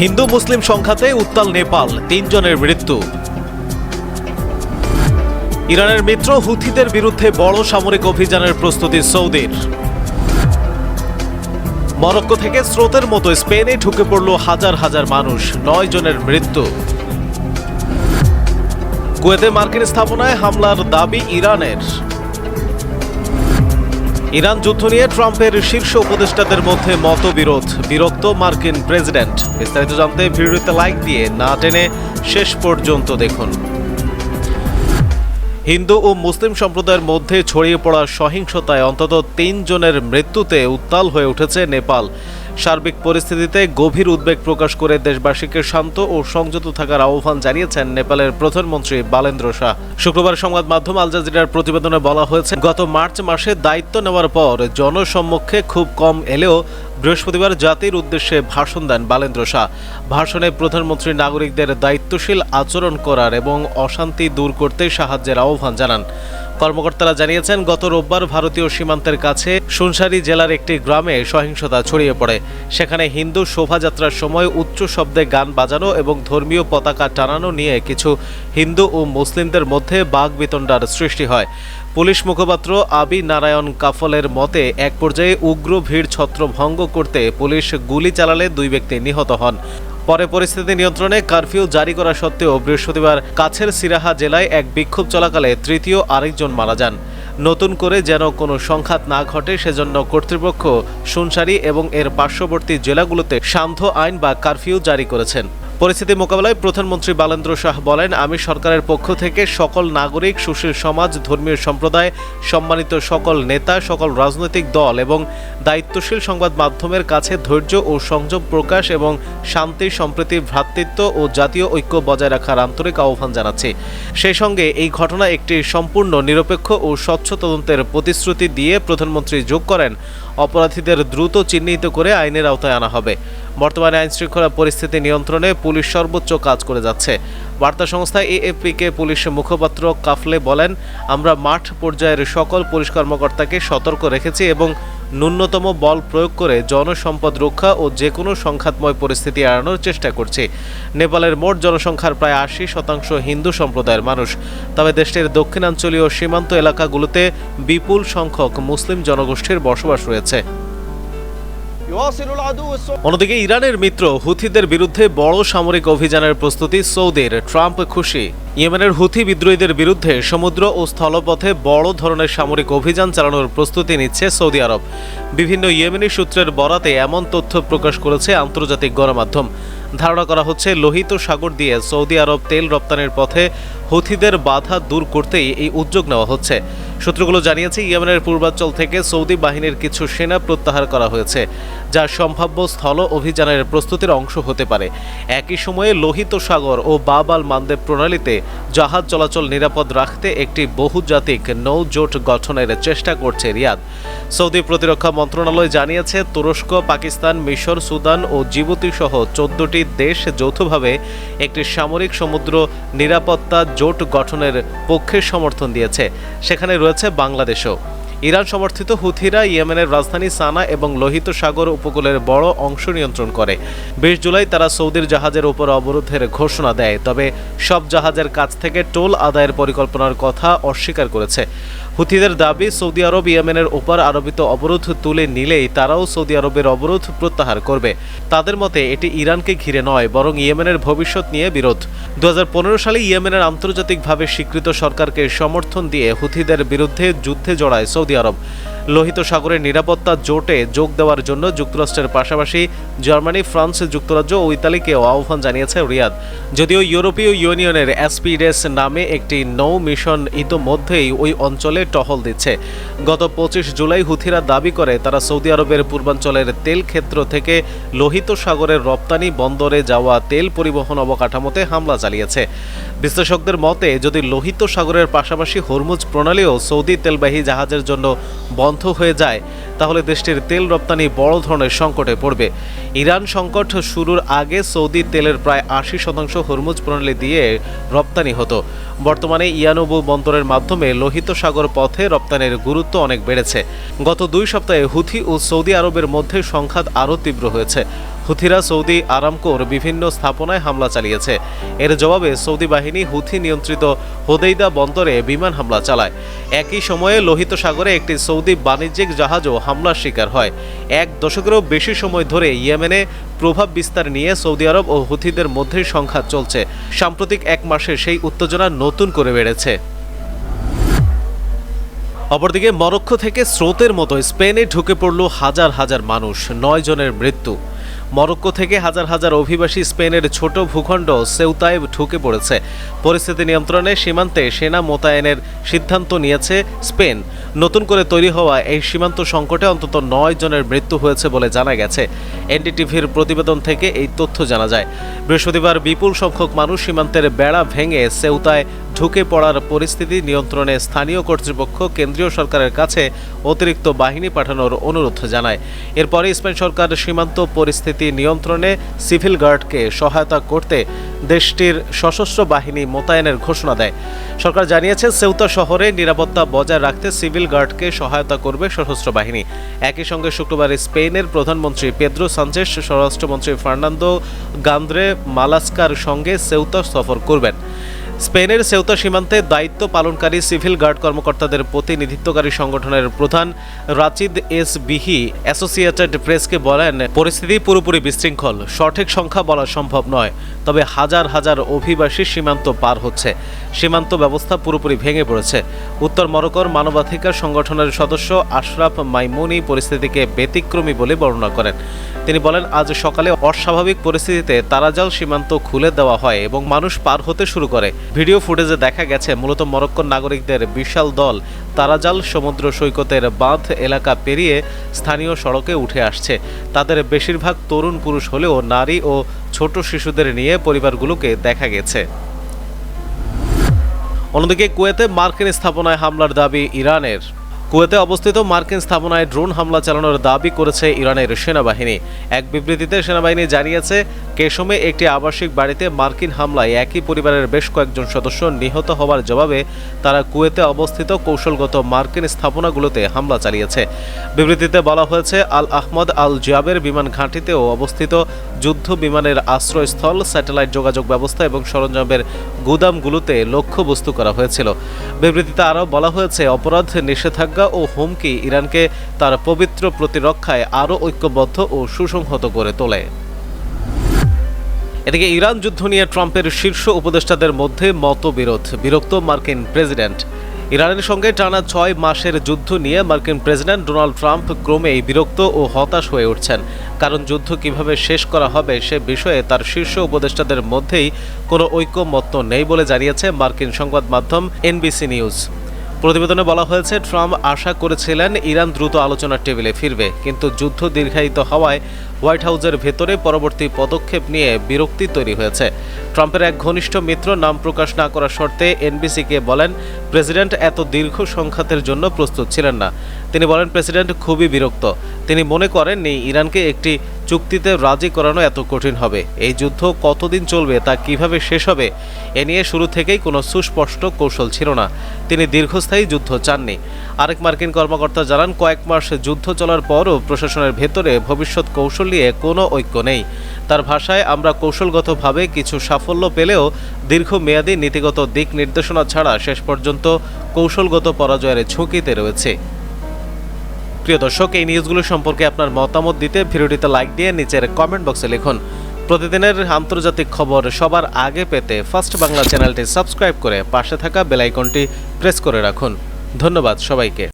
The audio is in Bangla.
হিন্দু মুসলিম সংঘাতে উত্তাল নেপাল, ৩ জনের মৃত্যু। ইরানের মিত্র হুথিদের বিরুদ্ধে বড় সামরিক অভিযানের প্রস্তুতি সৌদির। মরক্কো থেকে স্রোতের মতো স্পেনে ঢুকে পড়ল হাজার হাজার মানুষ, ৯ জনের মৃত্যু। কুয়েতে মার্কিন স্থাপনায় হামলার দাবি ইরানের। ইরান যুদ্ধ নিয়ে ট্রাম্পের শীর্ষ উপদেষ্টাদের মধ্যে মতবিরোধ, বিরক্ত মার্কিন প্রেসিডেন্ট। বিস্তারিত জানতে ভিডিওতে লাইক দিয়ে না টেনে শেষ পর্যন্ত দেখুন। হিন্দু ও মুসলিম সম্প্রদায়ের মধ্যে ছড়িয়ে পড়া সহিংসতায় অন্তত ৩ জনের মৃত্যুতে উত্তাল হয়ে উঠেছে নেপাল। সার্বিক পরিস্থিতিতে গভীর উদ্বেগ প্রকাশ করে দেশবাসীকে শান্ত ও সংযত থাকার আহ্বান জানিয়েছেন নেপালের প্রধানমন্ত্রী বালেন্দ্র শাহ। শুক্রবার সংবাদ মাধ্যম আল জাজিরার প্রতিবেদনে বলা হয়েছে, গত মার্চ মাসে দায়িত্ব নেওয়ার পর জনসম্মুখে খুব কম এলেও বৃহস্পতিবার জাতির উদ্দেশ্যে ভাষণ দেন বালেন্দ্র শাহ। ভাষণে প্রধানমন্ত্রী নাগরিকদের দায়িত্বশীল আচরণ করার এবং অশান্তি দূর করতে সাহায্যের আহ্বান জানান। কর্মকর্তারা জানিয়েছেন, গত রোববার ভারতীয় সীমান্তের কাছে সুনসারি জেলার একটি গ্রামে সহিংসতা ছড়িয়ে পড়ে। সেখানে হিন্দু শোভাযাত্রার সময় উচ্চ শব্দে গান বাজানো এবং ধর্মীয় পতাকা টানানো নিয়ে কিছু হিন্দু ও মুসলিমদের মধ্যে বাকবিতণ্ডার সৃষ্টি হয়। পুলিশ মুখপাত্র আবি নারায়ণ কাফলের মতে, এক পর্যায়ে উগ্র ভিড় ছত্রভঙ্গ করতে পুলিশ গুলি চালালে 2 ব্যক্তি নিহত হন। পরে পরিস্থিতি নিয়ন্ত্রণে কারফিউ জারি করা সত্ত্বেও বৃহস্পতিবার কাছের সিরাহা জেলায় এক বিক্ষোভ চলাকালে তৃতীয় আরেকজন মারা যান। নতুন করে যেন কোনো সংঘাত না ঘটে সেজন্য কর্তৃপক্ষ সুনসারি এবং এর পার্শ্ববর্তী জেলাগুলোতে সান্ধ্য আইন বা কারফিউ জারি করেছেন। পরিস্থিতি মোকাবেলায় প্রধানমন্ত্রী বালেন্দ্র শাহ বলেন, আমি সরকারের পক্ষ থেকে সকল নাগরিক, সুশীল সমাজ, ধর্মীয় সম্প্রদায়, সম্মানিত সকল নেতা, সকল রাজনৈতিক দল এবং দায়িত্বশীল সংবাদ মাধ্যমের কাছে ধৈর্য ও সংযম প্রকাশ এবং শান্তি, সম্প্রীতি, ভ্রাতৃত্ব ও জাতীয় ঐক্য বজায় রাখার আন্তরিক আহ্বান জানাচ্ছি। সেই সঙ্গে এই ঘটনা একটি সম্পূর্ণ নিরপেক্ষ ও স্বচ্ছ তদন্তের প্রতিশ্রুতি দিয়ে প্রধানমন্ত্রী যোগ করেন, অপরাধীদের দ্রুত চিহ্নিত করে আইনের আওতায় আনা হবে। বর্তমানে আইনশৃঙ্খলা পরিস্থিতি নিয়ন্ত্রণে পুলিশ সর্বোচ্চ কাজ করে যাচ্ছে। বার্তা সংস্থা এএফপিকে পুলিশ মুখপাত্র কাফলে বলেন, আমরা মাঠ পর্যায়ের সকল পুলিশ কর্মকর্তাকে সতর্ক রেখেছি এবং ন্যূনতম বল প্রয়োগ করে জনসম্পদ রক্ষা ও যে কোনো সংঘাতময় পরিস্থিতি এড়ানোর চেষ্টা করছি। নেপালের মোট জনসংখ্যার প্রায় 80% হিন্দু সম্প্রদায়ের মানুষ, তবে দেশটির দক্ষিণাঞ্চলীয় সীমান্ত এলাকাগুলোতে বিপুল সংখ্যক মুসলিম জনগোষ্ঠীর বসবাস রয়েছে। অন্যদিকে ইরানের মিত্র হুথিদের বিরুদ্ধে বড় সামরিক অভিযানের প্রস্তুতি সৌদির। ট্রাম্প খুশি। ইয়েমেনের হুথি বিদ্রোহীদের বিরুদ্ধে সমুদ্র ও স্থলপথে বড় ধরনের সামরিক অভিযান চালানোর প্রস্তুতি নিচ্ছে সৌদি আরব। বিভিন্ন ইয়েমেনি সূত্রের বরাতে এমন তথ্য প্রকাশ করেছে আন্তর্জাতিক গণমাধ্যম। ধারণা করা হচ্ছে, লোহিত সাগর দিয়ে সৌদি আরব তেল রপ্তানির পথে হুথিদের বাধা দূর করতেই এই উদ্যোগ নেওয়া হচ্ছে। সূত্রগুলো জানিয়েছে, ইয়েমেনের পূর্বাঞ্চল থেকে সৌদি বাহিনীর কিছু সেনা প্রত্যাহার করা হয়েছে, যা সম্ভাব্য স্থল অভিযানের প্রস্তুতির অংশ হতে পারে। একই সময়ে লোহিত সাগর ও বাব আল মানদেব প্রণালীতে জাহাজ চলাচল নিরাপদ রাখতে একটি বহুজাতিক নৌ জোট গঠনের চেষ্টা করছে রিয়াদ। সৌদি প্রতিরক্ষা মন্ত্রণালয় জানিয়েছে, তুরস্ক, পাকিস্তান, মিশর, সুদান ও জিবুতি সহ 14টি দেশ যৌথভাবে একটি সামরিক সমুদ্র নিরাপত্তা জোট গঠনের পক্ষে সমর্থন দিয়েছে। সেখানে রয়েছে বাংলাদেশও। ইরান সমর্থিত হুথিরা ইয়েমেনের রাজধানী সানা এবং লোহিত সাগর উপকূলের বড় অংশ নিয়ন্ত্রণ করে। 20 জুলাই তারা সৌদির জাহাজের উপর অবরোধের ঘোষণা দেয়, তবে সব জাহাজের কাছ থেকে টোল আদায়ের পরিকল্পনার কথা অস্বীকার করেছে। হুথিদের দাবি, সৌদি আরব ইয়েমেনের উপর আরোপিত অবরোধ তুলে নিলেই তারাও সৌদি আরবের অবরোধ প্রত্যাহার করবে। তাদের মতে এটি ইরানকে ঘিরে নয়, বরং ইয়েমেনের ভবিষ্যৎ নিয়ে বিরোধ। 2015 সালে ইয়েমেনের আন্তর্জাতিকভাবে স্বীকৃত সরকারকে সমর্থন দিয়ে হুথিদের বিরুদ্ধে যুদ্ধে জড়ায় সৌদি আরব। লোহিত সাগরের নিরাপত্তা জোটে যোগ দেওয়ার জন্য যুক্তরাষ্ট্রের পাশাপাশি জার্মানি, ফ্রান্স, যুক্তরাজ্য ও ইতালিকেও আহ্বান জানিয়েছে রিয়াদ। যদিও ইউরোপীয় ইউনিয়নের অ্যাসপিডেস নামে একটি নৌ মিশন ইতোমধ্যেই ওই অঞ্চলে টহল দিচ্ছে। গত 25 জুলাই হুথিরা দাবি করে তারা সৌদি আরবের পূর্বাঞ্চলের তেল ক্ষেত্র থেকে লোহিত সাগরের রপ্তানি বন্দরে যাওয়া তেল পরিবহন অবকাঠামোতে হামলা চালিয়েছে। বিশ্লেষকদের মতে, যদি লোহিত সাগরের পাশাপাশি হরমুজ প্রণালীও সৌদি তেলবাহী জাহাজের জন্য বন্ধ হয়ে যায়, তাহলে দেশটির তেল রপ্তানি বড় ধরনের সংকটে পড়বে। ইরান সংকট শুরুর আগে সৌদি তেলের প্রায় 80% হরমুজ প্রণালী দিয়ে রপ্তানি হতো। বর্তমানে ইয়ানুবু বন্দরের মাধ্যমে লোহিত সাগর পথে রপ্তানির গুরুত্ব অনেক বেড়েছে। গত 2 সপ্তাহে হুথি ও সৌদি আরবের মধ্যে সংঘাত আরও তীব্র হয়েছে। হুথিরা সৌদি আরামকোর বিভিন্ন স্থাপনায় হামলা চালিয়েছে। এর জবাবে সৌদি বাহিনী হুথি নিয়ন্ত্রিত হোদেইদা বন্দরে বিমান হামলা চালায়। একই সময়ে লোহিত সাগরে একটি সৌদি বাণিজ্যিক জাহাজও হামলার শিকার হয়। এক দশকেরও বেশি সময় ধরে ইয়েমেনে প্রভাব বিস্তার নিয়ে সৌদি আরব ও হুথিদের মধ্যে সংঘাত চলছে। সাম্প্রতিক এক মাসে সেই উত্তেজনা নতুন করে বেড়েছে। অপরদিকে মরক্কো থেকে স্রোতের মতো স্পেনে ঢুকে পড়ল হাজার হাজার মানুষ, 9 জনের মৃত্যু। মরক্কো থেকে হাজার হাজার অভিবাসী স্পেনের ছোট ভূখণ্ড সেউতায় ঢুকে পড়েছে। পরিস্থিতি নিয়ন্ত্রণে সীমান্তে সেনা মোতায়েনের সিদ্ধান্ত নিয়েছে স্পেন। নতুন করে তৈরি হওয়া এই সীমান্ত সংকটে অন্তত 9 জনের মৃত্যু হয়েছে বলে জানা গেছে। এনডিটিভির প্রতিবেদন থেকে এই তথ্য জানা যায়। বৃহস্পতিবার বিপুল সংখ্যক মানুষ সীমান্তের বেড়া ভেঙে সেউতায় ঢুকে পড়ার পরিস্থিতি নিয়ন্ত্রণে স্থানীয় কর্তৃপক্ষ কেন্দ্রীয় সরকারের কাছে অতিরিক্ত বাহিনী পাঠানোর অনুরোধ জানায়। এরপরে স্পেন সরকার সীমান্ত পরিস্থিতি নিয়ন্ত্রণে সিভিল গার্ডকে সহায়তা করতে দেশটির সশস্ত্র বাহিনী মোতায়েনের ঘোষণা দেয়। সরকার জানিয়েছে সেউতা শহরে নিরাপত্তা বজায় রাখতে সিভিল গার্ডকে সহায়তা করবে সশস্ত্র বাহিনী। একই সঙ্গে শুক্রবার স্পেনের প্রধানমন্ত্রী পেদ্রো সানচেস স্বরাষ্ট্রমন্ত্রী ফার্নান্দো গান্দ্রে মালাস্কার সঙ্গে সেউতা সফর করবেন। স্পেনের সেউতা সীমান্তে দায়িত্ব পালনকারী সিভিল গার্ড কর্মকর্তাদের প্রতিনিধিত্বকারী সংগঠনের প্রধান রাচিদ এস বিহি অ্যাসোসিয়েটেড প্রেসকে বলেন, পরিস্থিতি পুরোপুরি বিশৃঙ্খল। সঠিক সংখ্যা বলা সম্ভব নয়, তবে হাজার হাজার অভিবাসী সীমান্ত পার হচ্ছে। সীমান্ত ব্যবস্থা পুরোপুরি ভেঙে পড়েছে। উত্তর মরক্কোর মানবাধিকার সংগঠনের সদস্য আশরাফ মাইমুনি পরিস্থিতিকে ব্যতিক্রমী বলে বর্ণনা করেন। তিনি বলেন, আজ সকালে অস্বাভাবিক পরিস্থিতিতে তারাজাল সীমান্ত খুলে দেওয়া হয় এবং মানুষ পার হতে শুরু করে। ভিডিও ফুটেজে দেখা গেছে মূলত মরক্কোর নাগরিকদের বিশাল দল তারাজাল সমুদ্র সৈকতের বাঁধ এলাকা পেরিয়ে স্থানীয় সড়কে উঠে আসছে। তাদের বেশিরভাগ তরুণ পুরুষ হলেও নারী ও ছোট শিশুদের নিয়ে পরিবারগুলোকে দেখা গেছে। অন্যদিকে কুয়েতে মার্কিন স্থাপনায় হামলার দাবি ইরানের। কুয়েতে অবস্থিত মার্কিন স্থাপনায় ড্রোন হামলা চালানোর দাবি করেছে ইরানের সেনাবাহিনী। এক বিবৃতিতে সেনাবাহিনী জানিয়েছে, কেশমে একটি আবাসিক বাড়িতে মার্কিন হামলায় একই পরিবারের বেশ কয়েকজন সদস্য নিহত হওয়ার জবাবে তারা কুয়েতে অবস্থিত কৌশলগত মার্কিন স্থাপনাগুলোতে হামলা চালিয়েছে। বিবৃতিতে বলা হয়েছে, আল আহমদ আল জিয়াবের বিমান ঘাঁটিতেও অবস্থিত যুদ্ধ বিমানের আশ্রয়স্থল, স্যাটেলাইট যোগাযোগ ব্যবস্থা এবং সরঞ্জামের গুদামগুলোতে লক্ষ্যবস্তু করা হয়েছিল। বিবৃতিতে আরও বলা হয়েছে, অপরাধ, নিষেধাজ্ঞা ও হুমকি ইরানকে তার পবিত্র প্রতিরক্ষায় আরও ঐক্যবদ্ধ ও সুসংহত করে তোলে। এদিকে ইরান যুদ্ধ নিয়ে ট্রাম্পের শীর্ষ উপদেষ্টাদের মধ্যে মতবিরোধ। বিরক্ত মার্কিন প্রেসিডেন্ট। ইরানের সঙ্গে টানা 6 মাসের যুদ্ধ নিয়ে মার্কিন প্রেসিডেন্ট ডোনাল্ড ট্রাম্প ক্রমেই বিরক্ত ও হতাশ হয়ে উঠছেন। কারণ যুদ্ধ কিভাবে শেষ করা হবে সে বিষয়ে তার শীর্ষ উপদেষ্টাদের মধ্যেই কোনো ঐকমত্য নেই বলে জানিয়েছে মার্কিন সংবাদ মাধ্যম এনবিসি নিউজ। প্রতিবেদনে বলা হয়েছে, ট্রাম্প আশা করেছিলেন ইরান দ্রুত আলোচনার টেবিলে ফিরবে, কিন্তু যুদ্ধ দীর্ঘায়িত হওয়ায় হোয়াইট হাউসের ভেতরে পরবর্তী পদক্ষেপ নিয়ে বিরক্তি তৈরি হয়েছে। ট্রাম্পের এক ঘনিষ্ঠ মিত্র নাম প্রকাশ না করার শর্তে এনবিসিকে বলেন, প্রেসিডেন্ট এত দীর্ঘ সংঘাতের জন্য প্রস্তুত ছিলেন না। তিনি বলেন, প্রেসিডেন্ট খুবই বিরক্ত। তিনি মনে করেননি ইরানকে একটি চুক্তিতে রাজি করানো এত কঠিন হবে। এই যুদ্ধ কতদিন চলবে, তা কিভাবে শেষ হবে, এ নিয়ে শুরু থেকেই কোনো সুস্পষ্ট কৌশল ছিল না। তিনি দীর্ঘস্থায়ী যুদ্ধ চাননি। আরেক মার্কিন কর্মকর্তা জানান, কয়েক মাস যুদ্ধ চলার পরও প্রশাসনের ভেতরে ভবিষ্যৎ কৌশল নিয়ে কোনো ঐক্য নেই। তার ভাষায়, আমরা কৌশলগতভাবে কিছু সাফল্য পেলেও দীর্ঘমেয়াদী নীতিগত দিক নির্দেশনা ছাড়া শেষ পর্যন্ত কৌশলগত পরাজয়ের ঝুঁকিতে রয়েছে। প্রিয় দর্শক, এই নিউজগুলো সম্পর্কে আপনার মতামত দিতে ভিডিওটিতে লাইক দিয়ে নিচের কমেন্ট বক্সে লিখুন। প্রতিদিনের আন্তর্জাতিক খবর সবার আগে পেতে ফার্স্ট বাংলা চ্যানেলটি সাবস্ক্রাইব করে পাশে থাকা বেল আইকনটি প্রেস করে রাখুন। ধন্যবাদ সবাইকে।